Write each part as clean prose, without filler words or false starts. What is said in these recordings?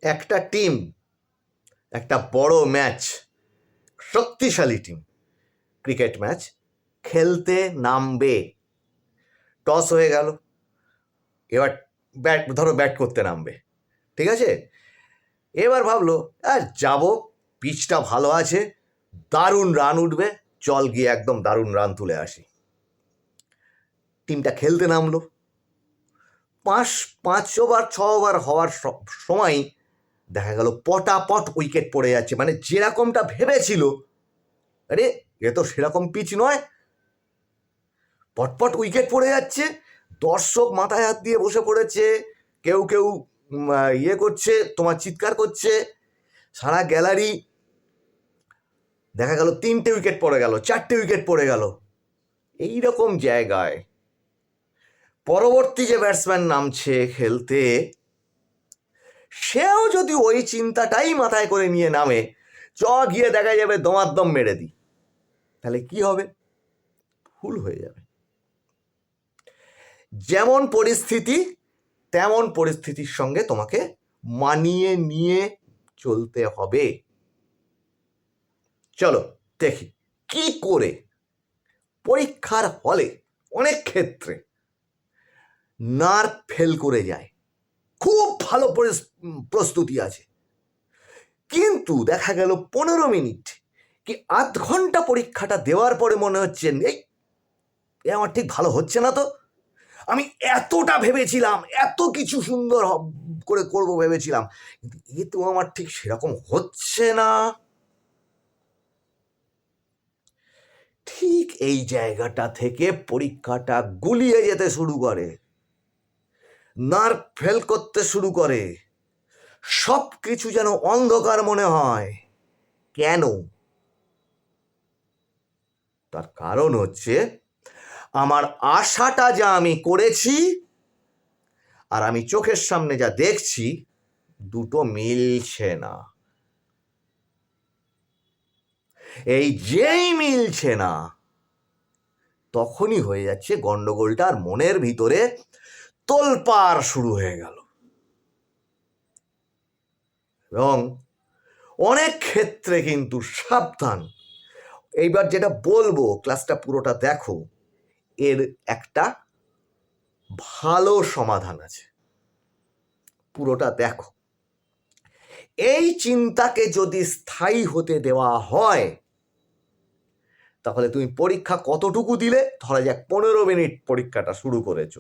একটা টিম, একটা বড় ম্যাচ, শক্তিশালী টিম, ক্রিকেট ম্যাচ খেলতে নামবে। টস হয়ে গেল, এবার ব্যাট করতে নামবে, ঠিক আছে? এবার ভাবলো আর যাবো, পিচটা ভালো আছে, দারুণ রান উঠবে, চল গিয়ে একদম দারুণ রান তুলে আসি। টিমটা খেলতে নামলো। 5 ওভার 6 ওভার হওয়ার সময় দেখা গেল পটাপট উইকেট পড়ে যাচ্ছে, মানে যেরকমটা ভেবেছিল, আরে এ তো সেরকম পিচ নয়, পটপট উইকেট পড়ে যাচ্ছে। দর্শক মাথায় হাত দিয়ে বসে পড়েছে, কেউ কেউ ইয়ে করছে, তোমার চিৎকার করছে, সারা গ্যালারি। দেখা গেল 3টে উইকেট পড়ে গেল, 4টে উইকেট পড়ে গেল। এইরকম জায়গায় পরবর্তী যে ব্যাটসম্যান নামছে খেলতে, সেও যদি ওই চিন্তাটাই মাথায় করে নিয়ে নামে, গিয়ে দেখা যাবে দমাদ্দম মেরে দিই, তাহলে কি হবে? ভুল হয়ে যাবে। যেমন পরিস্থিতি তেমন পরিস্থিতির সঙ্গে তোমাকে মানিয়ে নিয়ে চলতে হবে। চলো দেখি কি করে পরীক্ষার হলে অনেক ক্ষেত্রে নার্ভ ফেল করে যায়। খুব ভালো প্রস্তুতি আছে, কিন্তু দেখা গেল 15 মিনিট কি আধ ঘন্টা পরীক্ষাটা দেওয়ার পরে মনে হচ্ছে এই আমার ঠিক ভালো হচ্ছে না, তো আমি এতটা ভেবেছিলাম, এত কিছু সুন্দর করে করব ভেবেছিলাম, কিন্তু এ তো আমার ঠিক সেরকম হচ্ছে না। ঠিক এই জায়গাটা থেকে পরীক্ষাটা গুলিয়ে যেতে শুরু করে, নার্ভ ফেল করতে শুরু করে, সব কিছু যেন অন্ধকার মনে হয়। কেন? তার কারণ হচ্ছে আমার আশাটা যা আমি করেছি আর আমি চোখের সামনে যা দেখছি, দুটো মিলছে না। এই যেই মিলছে না, তখনই হয়ে যাচ্ছে গন্ডগোলটা, আর মনের ভিতরে তোলপাড় শুরু হয়ে গেল। এবং অনেক ক্ষেত্রে কিন্তু সাবধান, এইবার যেটা বলবো ক্লাসটা পুরোটা দেখো, এর একটা ভালো সমাধান আছে, পুরোটা দেখো। এই চিন্তাকে যদি স্থায়ী হতে দেওয়া হয়, তাহলে তুমি পরীক্ষা কতটুকু দিলে, ধরা যাক 15 মিনিট পরীক্ষাটা শুরু করেছো,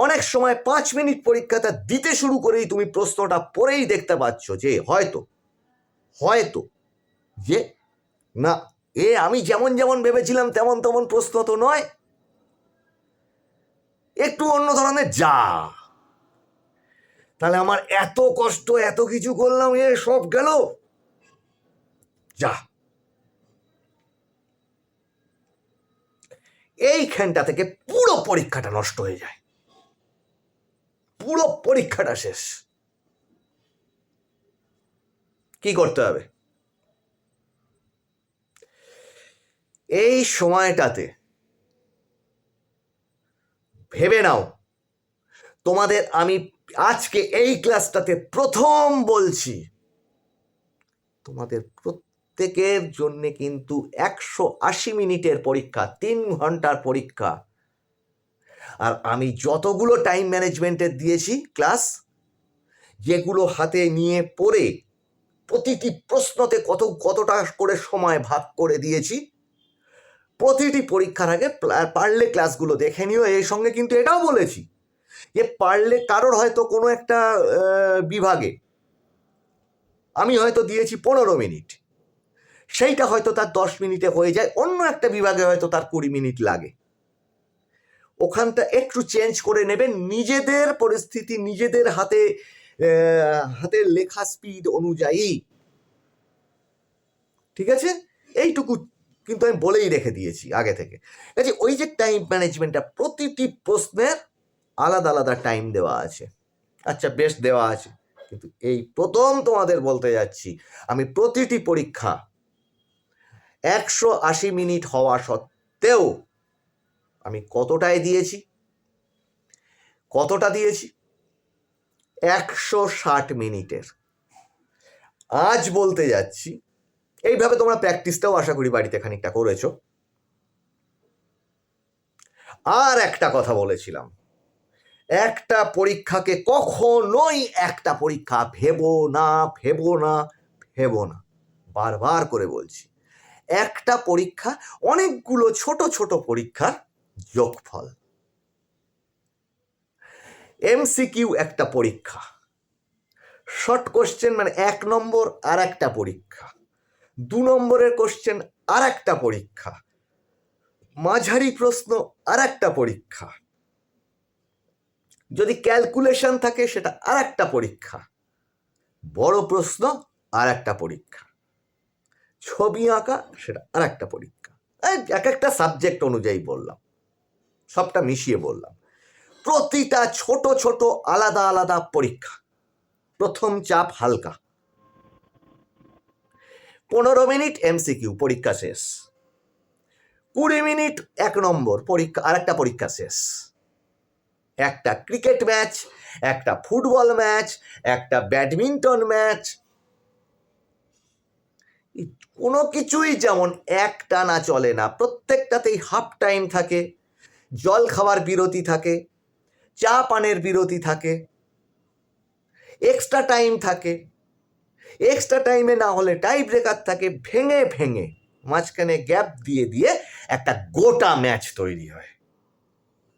অনেক সময় 5 মিনিট পরীক্ষাটা দিতে শুরু করেই তুমি প্রশ্নটা পড়েই দেখতে পাচ্ছ যে হয়তো যে না, আমি যেমন যেমন ভেবেছিলাম তেমন তেমন প্রশ্ন তো নয়, একটু অন্য ধরনের। তাহলে আমার এত কষ্ট, এত কিছু করলাম, সব গেল। এইখানটা থেকে পুরো পরীক্ষাটা নষ্ট হয়ে যায়, পুরো পরীক্ষাটা শেষ। কি করতে হবে? এই সময়টাতে ভেবে নাও, তোমাদের আমি আজকে এই ক্লাসটাতে প্রথম বলছি, তোমাদের প্রত্যেকের জন্য কিন্তু 180 মিনিটের পরীক্ষা, 3 ঘন্টার পরীক্ষা। আর আমি যতগুলো টাইম ম্যানেজমেন্টের দিয়েছি ক্লাস, যেগুলো হাতে নিয়ে পড়ে প্রতিটি প্রশ্নতে কতটা করে সময় ভাগ করে দিয়েছি, প্রতিটি পরীক্ষার আগে পারলে ক্লাসগুলো দেখে নিও। এই সঙ্গে কিন্তু এটাও বলেছি যে পারলে কারোর হয়তো কোনো একটা বিভাগে আমি হয়তো দিয়েছি 15 মিনিট, সেইটা হয়তো তার 10 মিনিটে হয়ে যায়, অন্য একটা বিভাগে হয়তো তার 20 মিনিট লাগে। ওখানটা একটু চেঞ্জ করে নেবেন নিজেদের পরিস্থিতি, নিজেদের হাতের লেখা স্পিড অনুযায়ী, ঠিক আছে? এইটুকু কিন্তু আমি বলেই রেখে দিয়েছি আগে থেকে। ওই যে টাইম ম্যানেজমেন্টটা, প্রতিটি প্রশ্নের আলাদা আলাদা টাইম দেওয়া আছে, আচ্ছা বেশ দেওয়া আছে, কিন্তু এই প্রথম তোমাদের বলতে যাচ্ছি, আমি প্রতিটি পরীক্ষা 180 মিনিট হওয়া সত্ত্বেও আমি কতটায় দিয়েছি, 160 মিনিটের। আজ বলতে যাচ্ছি, এইভাবে তোমরা প্র্যাকটিসটাও আশা করি বাড়িতে খানিকটা করেছো। আর একটা কথা বলেছিলাম, একটা পরীক্ষাকে কখনোই একটা পরীক্ষা ভেবো না, ভেবো না, ভেবো না। বারবার করে বলছি, একটা পরীক্ষা অনেকগুলো ছোট ছোট পরীক্ষার যোগফল। এমসিকিউ একটা পরীক্ষা, শর্ট কোশ্চেন মানে 1 নম্বর আর একটা পরীক্ষা, 2 নম্বরের কোশ্চেন আর একটা পরীক্ষা, মাঝারি প্রশ্ন আর একটা পরীক্ষা, যদি ক্যালকুলেশন থাকে সেটা আর একটা পরীক্ষা, বড় প্রশ্ন আর একটা পরীক্ষা, ছবি আঁকা সেটা আর একটা পরীক্ষা। এক একটা সাবজেক্ট অনুযায়ী বললাম, সবটা মিশিয়ে বললাম। প্রতিটা ছোট ছোট আলাদা আলাদা পরীক্ষা। প্রথম চাপ হালকা, 15 মিনিট এমসিকিউ, পরীক্ষা শেষ। 20 মিনিট 1 নম্বর পরীক্ষা, আর একটা পরীক্ষা শেষ। একটা ক্রিকেট ম্যাচ, একটা ফুটবল ম্যাচ, একটা ব্যাডমিন্টন ম্যাচ, কোনো কিছুই যেমন একটানা চলে না। প্রত্যেকটাতেই হাফ টাইম থাকে, জল খাওয়ার বিরতি থাকে, চা পানের বিরতি থাকে, এক্সট্রা টাইম থাকে, এক্সট্রা টাইমে না হলে টাই ব্রেকার থাকে। ভেঙে ভেঙে মাঝখানে গ্যাপ দিয়ে দিয়ে একটা গোটা ম্যাচ তৈরি হয়।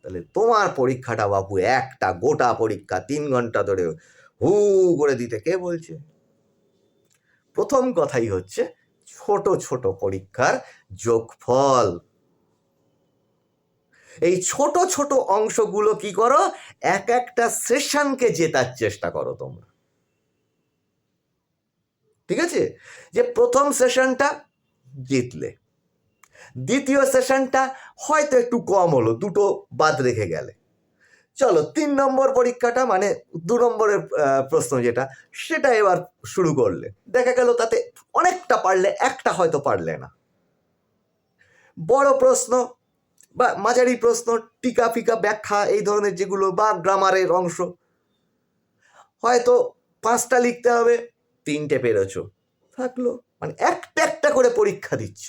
তাহলে তোমার পরীক্ষাটা বাবু একটা গোটা পরীক্ষা 3 ঘন্টা ধরে হু করে দিতে কে বলছে? প্রথম কথাই হচ্ছে ছোট ছোট পরীক্ষার যোগফল। এই ছোট ছোট অংশগুলো কি করো, এক একটা সেশনকে জেতার চেষ্টা করো তোমরা। ঠিক আছে, যে প্রথম সেশনটা জিতলে, দ্বিতীয় সেশনটা হয়তো একটু কম হলো, 2টো বাদ রেখে গেলে, চলো 3 নম্বর পরীক্ষাটা মানে 2 নম্বরের প্রশ্ন যেটা, সেটা এবার শুরু করলে, দেখা গেল তাতে অনেকটা পারলে, একটা হয়তো পারলে না। বড় প্রশ্ন বা মাঝারি প্রশ্ন, টিকা ফিকা ব্যাখ্যা এই ধরনের যেগুলো, বা গ্রামারের অংশ, হয়তো 5টা লিখতে হবে, 3টে পেরেছো, থাকলো। মানে একটা একটা করে পরীক্ষা দিচ্ছ,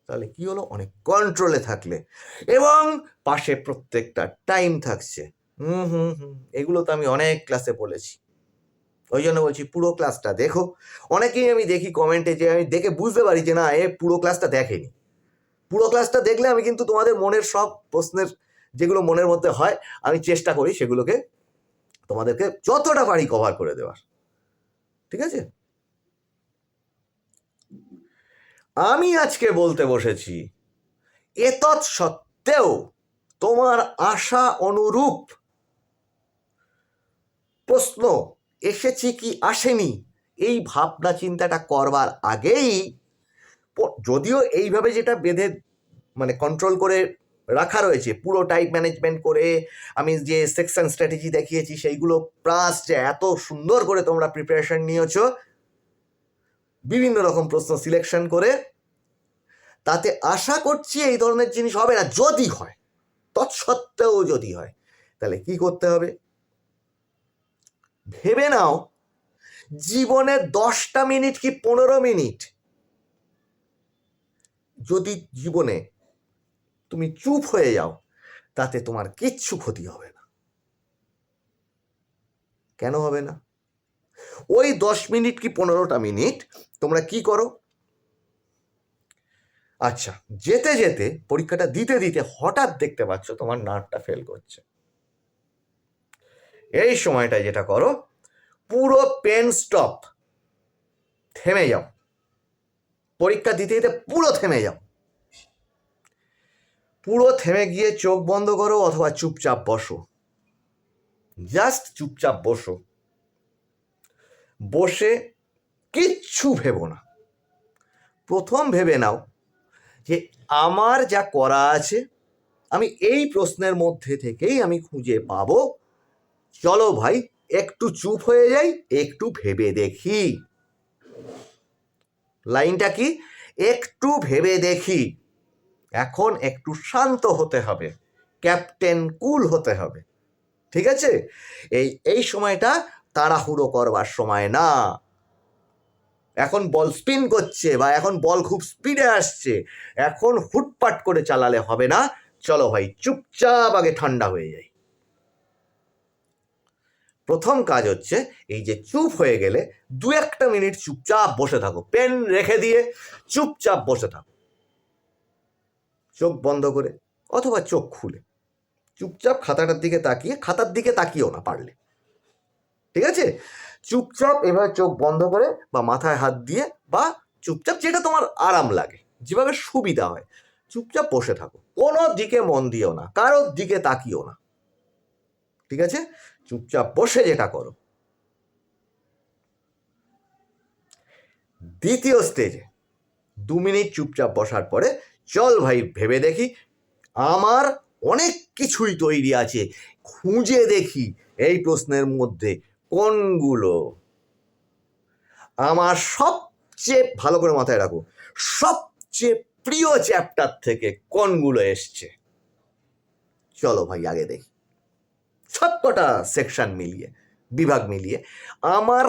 তাহলে কি হলো, অনেক কন্ট্রোলে থাকলে, এবং পাশে প্রত্যেকটা টাইম থাকছে। এগুলো তো আমি অনেক ক্লাসে বলেছি, ওই জন্য বলছি পুরো ক্লাসটা দেখো। অনেকেই আমি দেখি কমেন্টে, যে আমি দেখে বুঝতে পারি যে না, পুরো ক্লাসটা দেখেনি। পুরো ক্লাসটা দেখলে আমি কিন্তু তোমাদের মনের সব প্রশ্নের যেগুলো মনের মধ্যে হয়, আমি চেষ্টা করি সেগুলোকে তোমাদেরকে যতটা পারি কভার করে দেওয়ার। ঠিক আছে, আমি আজকে বলতে বসেছি, এতৎ সত্ত্বেও তোমার আশা অনুরূপ প্রশ্ন এসেছে কি আসেনি, এই ভাবনা চিন্তাটা করবার আগেই, যদিও এইভাবে যেটা বেঁধে মানে কন্ট্রোল করে রাখা রয়েছে, পুরো টাইম ম্যানেজমেন্ট করে আমি যে সেকশন স্ট্র্যাটেজি দেখিয়েছি সেইগুলো, প্লাস যে এত সুন্দর করে তোমরা প্রিপারেশন নিয়েছো বিভিন্ন রকম প্রশ্ন সিলেকশন করে, তাতে আশা করছি এই ধরনের জিনিস হবে না। যদি হয়, তৎসত্ত্বেও যদি হয়, তাহলে কি করতে হবে ভেবে নাও। জীবনে 10টা মিনিট কি 15 মিনিট যদি জীবনে তুমি চুপ হয়ে যাও, তাতে তোমার কিচ্ছু ক্ষতি হবে না। কেন হবে না? ওই 10 মিনিট কি 15টা মিনিট তোমরা কি করো, আচ্ছা যেতে যেতে পরীক্ষাটা দিতে দিতে হঠাৎ দেখতে পাচ্ছ তোমার নার্ভটা ফেল করছে, এই সময়টা যেটা করো, পুরো পেন স্টপ, থেমে যাও। পরীক্ষা দিতে দিতে পুরো থেমে যাও, পুরো থেমে গিয়ে চোখ বন্ধ করো অথবা চুপচাপ বসো, জাস্ট চুপচাপ বসো। বসে কিচ্ছু ভেবো না। প্রথম ভেবে নাও যে আমার যা করা আছে, আমি এই প্রশ্নের মধ্যে থেকেই আমি খুঁজে পাবো। চলো ভাই একটু চুপ হয়ে যাই, একটু ভেবে দেখি। লাইনটা কি, একটু ভেবে দেখি। এখন একটু শান্ত হতে হবে, ক্যাপ্টেন কুল হতে হবে। ঠিক আছে, এই সময়টা তাড়াহুড়ো করবার সময় না। এখন বল স্পিন করছে বা এখন বল খুব স্পিডে আসছে, এখন হুটপাট করে চালালে হবে না। চলো ভাই চুপচাপ আগে ঠান্ডা হয়ে যাই। প্রথম কাজ হচ্ছে এই যে চুপ হয়ে গেলে 2-1 মিনিট চুপচাপ বসে থাকো, পেন রেখে দিয়ে চুপচাপ বসে থাকো, চোখ বন্ধ করে অথবা চোখ খুলে চুপচাপ খাতাটার দিকে তাকিয়ে, খাতার দিকে তাকিয়েও না পারলে, ঠিক আছে? চুপচাপ এবার চোখ বন্ধ করে বা মাথায় হাত দিয়ে বা চুপচাপ যেটা তোমার আরাম লাগে, যেভাবে সুবিধা হয়, চুপচাপ বসে থাকো, কোনো দিকে মন দিও না, কারোর দিকে তাকিও না, ঠিক আছে? চুপচাপ বসে যেটা করো। দ্বিতীয় স্টেজে 2 মিনিট চুপচাপ বসার পরে চল ভাই ভেবে দেখি, আমার অনেক কিছুই তৈরি আছে, খুঁজে দেখি এই প্রশ্নের মধ্যে কোনগুলো আমার সবচেয়ে, ভালো করে মাথায় রাখো, সবচেয়ে প্রিয় চ্যাপ্টার থেকে কোনগুলো এসছে। চলো ভাই আগে দেখি, সবকটা সেকশন মিলিয়ে, বিভাগ মিলিয়ে আমার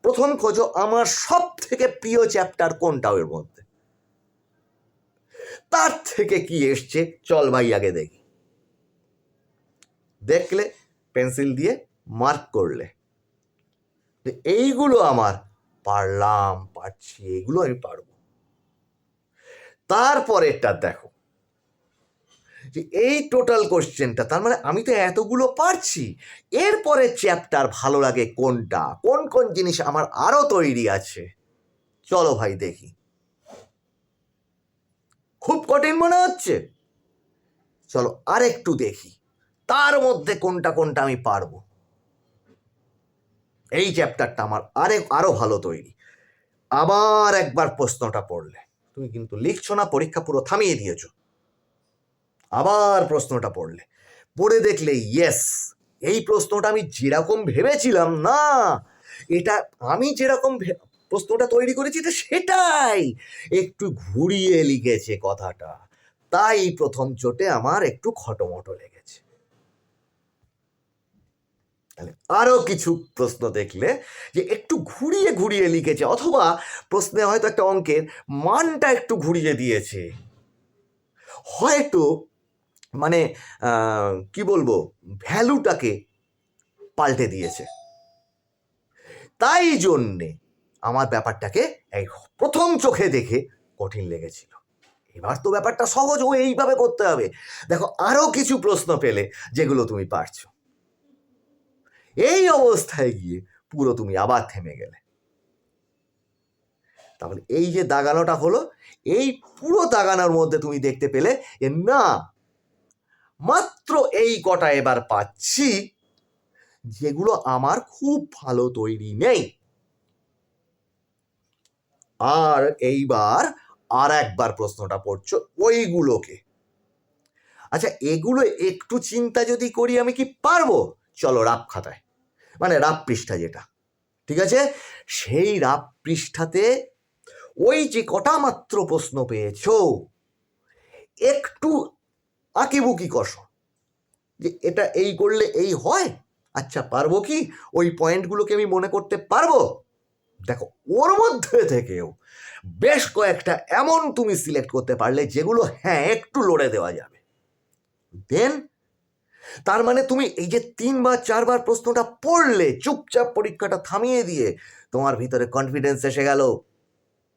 প্রথম খোঁজো আমার সব থেকে প্রিয় চ্যাপ্টার কোনটা ওর মধ্যে, তার থেকে কি এসছে চল ভাই আগে দেখি। দেখলে পেন্সিল দিয়ে মার্ক করলে এইগুলো আমার পারছি, এগুলো আমি পারবো। তারপরেরটা দেখো যে এই টোটাল কোশ্চেনটা, তার মানে আমি তো এতগুলো পারছি, এরপরে চ্যাপ্টার ভালো লাগে কোনটা, কোন কোন জিনিস আমার আরো তৈরি আছে, চলো ভাই দেখি। খুব কঠিন মনে হচ্ছে, চলো আরেকটু দেখি তার মধ্যে কোনটা কোনটা আমি পারবো। এই চ্যাপ্টারটা আমার আরো ভালো তৈরি। আবার একবার প্রশ্নটা পড়লে, তুমি কিন্তু লিখছো না, পরীক্ষা পুরো থামিয়ে দিয়েছো, আবার প্রশ্নটা পড়লে, পড়ে দেখলে ইয়েস, এই প্রশ্নটা আমি যেরকম ভেবেছিলাম না, এটা আমি যেরকম প্রশ্নটা তৈরি করেছি এটা সেটাই, একটু ঘুরিয়ে লিখেছে কথাটা, তাই প্রথম চোটে আমার একটু খটোমটো লেগেছে। তাহলে আরো কিছু প্রশ্ন দেখলে যে একটু ঘুরিয়ে ঘুরিয়ে লিখেছে, অথবা প্রশ্নে হয়তো একটা অঙ্কের মানটা একটু ঘুরিয়ে দিয়েছে, হয়তো মানে কি বলবো, ভ্যালুটাকে পাল্টে দিয়েছে, তাই জন্যে আমার ব্যাপারটাকে এই প্রথম চোখে দেখে কঠিন লেগেছিল। এবার তো ব্যাপারটা সহজ, ও এইভাবে করতে হবে। দেখো আরো কিছু প্রশ্ন পেলে যেগুলো তুমি পারছো, এই অবস্থায় গিয়ে পুরো তুমি আবার থেমে গেলে। তাহলে এই যে দাগানোটা হলো, এই পুরো দাগানোর মধ্যে তুমি দেখতে পেলে যে না, মাত্র এই কটা এবার পাচ্ছি যেগুলো আমার খুব ভালো তৈরি নেই। আর এইবার আর একবার প্রশ্নটা পড়ছো ওইগুলোকে, আচ্ছা এগুলো একটু চিন্তা যদি করি আমি কি পারবো, চলো রাফ খাতায়, মানে রাফ পৃষ্ঠা যেটা, ঠিক আছে, সেই রাফ পৃষ্ঠাতে ওই যে কটা মাত্র প্রশ্ন পেয়েছো একটু আঁকিবুকি কষো, যে এটা এই করলে এই হয়, আচ্ছা পারবো কি, ওই পয়েন্টগুলোকে আমি মনে করতে পারবো। দেখো ওর মধ্যে থেকেও বেশ কয়েকটা এমন তুমি সিলেক্ট করতে পারলে যেগুলো হ্যাঁ একটু লড়ে দেওয়া যাবে, দেন তার মানে তুমি এই যে 3 বা 4 বার প্রশ্নটা পড়লে, চুপচাপ পরীক্ষাটা থামিয়ে দিয়ে তোমার ভিতরে কনফিডেন্স এসে গেল,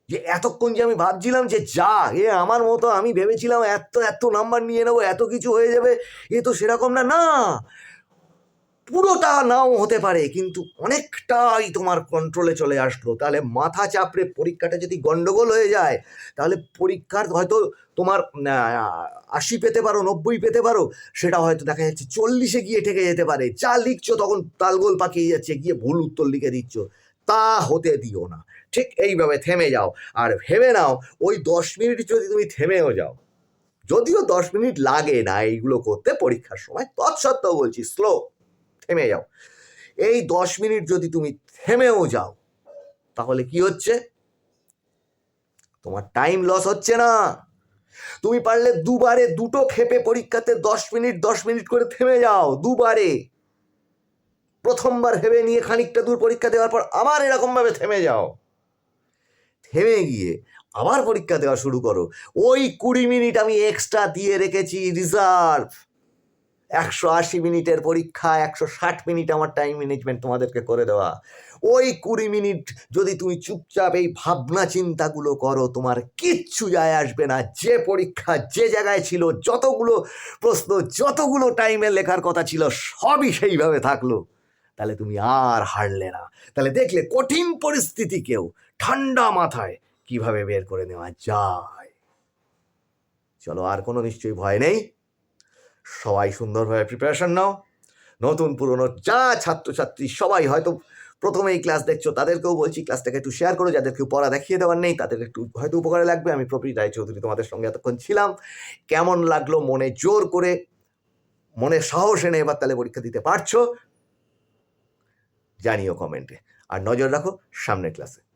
যে এতক্ষণ যে আমি ভাবছিলাম যে যা এ আমার মতো, আমি ভেবেছিলাম এত এত নাম্বার নিয়ে নেবো, এত কিছু হয়ে যাবে, এ তো সেরকম না, না পুরোটা নাও হতে পারে, কিন্তু অনেকটাই তোমার কন্ট্রোলে চলে আসলো। তাহলে মাথা চাপড়ে পরীক্ষাটা যদি গন্ডগোল হয়ে যায়, তাহলে পরীক্ষার হয়তো তোমার 80 পেতে পারো, 90 পেতে পারো, সেটা হয়তো দেখা যাচ্ছে 40-এ গিয়ে ঠেকে যেতে পারে। যা লিখছো তখন তালগোল পাকিয়ে যাচ্ছে, গিয়ে ভুল উত্তর লিখে দিচ্ছ, তা হতে দিও না। ঠিক এইভাবে থেমে যাও আর ভেবে নাও, ওই 10 মিনিট যদি তুমি থেমেও যাও, যদিও 10 মিনিট লাগে না এইগুলো করতে পরীক্ষার সময়, তৎসত্ত্বেও বলছি স্লো, থেমে যাও। এই 10 মিনিট যদি তুমি থেমেও যাও, তাহলে কি হচ্ছে, তোমার টাইম লস হচ্ছে না। তুমি পারলে দুবারে দুটো ক্ষেপে পরীক্ষাতে 10 মিনিট 10 মিনিট করে থেমে যাও, দুবারে। প্রথমবার ভেবে নিয়ে খানিকটা দূর পরীক্ষা দেওয়ার পর আবার এরকম ভাবে থেমে যাও, থেমে গিয়ে আবার পরীক্ষা দেওয়া শুরু করো। ওই 20 মিনিট আমি এক্সট্রা দিয়ে রেখেছি রিজার্ভ। 180 মিনিটের পরীক্ষা, 160 মিনিট আমার টাইম ম্যানেজমেন্ট তোমাদেরকে করে দেওয়া। ওই 20 মিনিট যদি তুমি চুপচাপ এই ভাবনা চিন্তাগুলো করো, তোমার কিচ্ছু যায় আসবে না। যে পরীক্ষা যে জায়গায় ছিল, যতগুলো প্রশ্ন, যতগুলো টাইমে লেখার কথা ছিল, সবই সেইভাবে থাকলো। তাহলে তুমি আর হারলে না। তাহলে দেখলে কঠিন পরিস্থিতিকেও ঠান্ডা মাথায় কিভাবে বের করে নেওয়া যায়। চলো, আর কোনো নিশ্চয়ই ভয় নেই। সবাই সুন্দরভাবে প্রিপারেশন নাও। নতুন পুরনো যা ছাত্রছাত্রী সবাই হয়তো প্রথমেই ক্লাস দেখছো, তাদেরকেও বলছি ক্লাসটাকে একটু শেয়ার করো। যাদের কেউ পড়া দেখিয়ে দেওয়ার নেই, তাদের একটু হয়তো উপকারে লাগবে। আমি প্রবীর রায়চৌধুরী তোমাদের সঙ্গে এতক্ষণ ছিলাম। কেমন লাগলো? মনে জোর করে, মনে সাহস এনে এবার তাহলে পরীক্ষা দিতে পারছো? জানিও কমেন্টে। আর নজর রাখো সামনের ক্লাসে।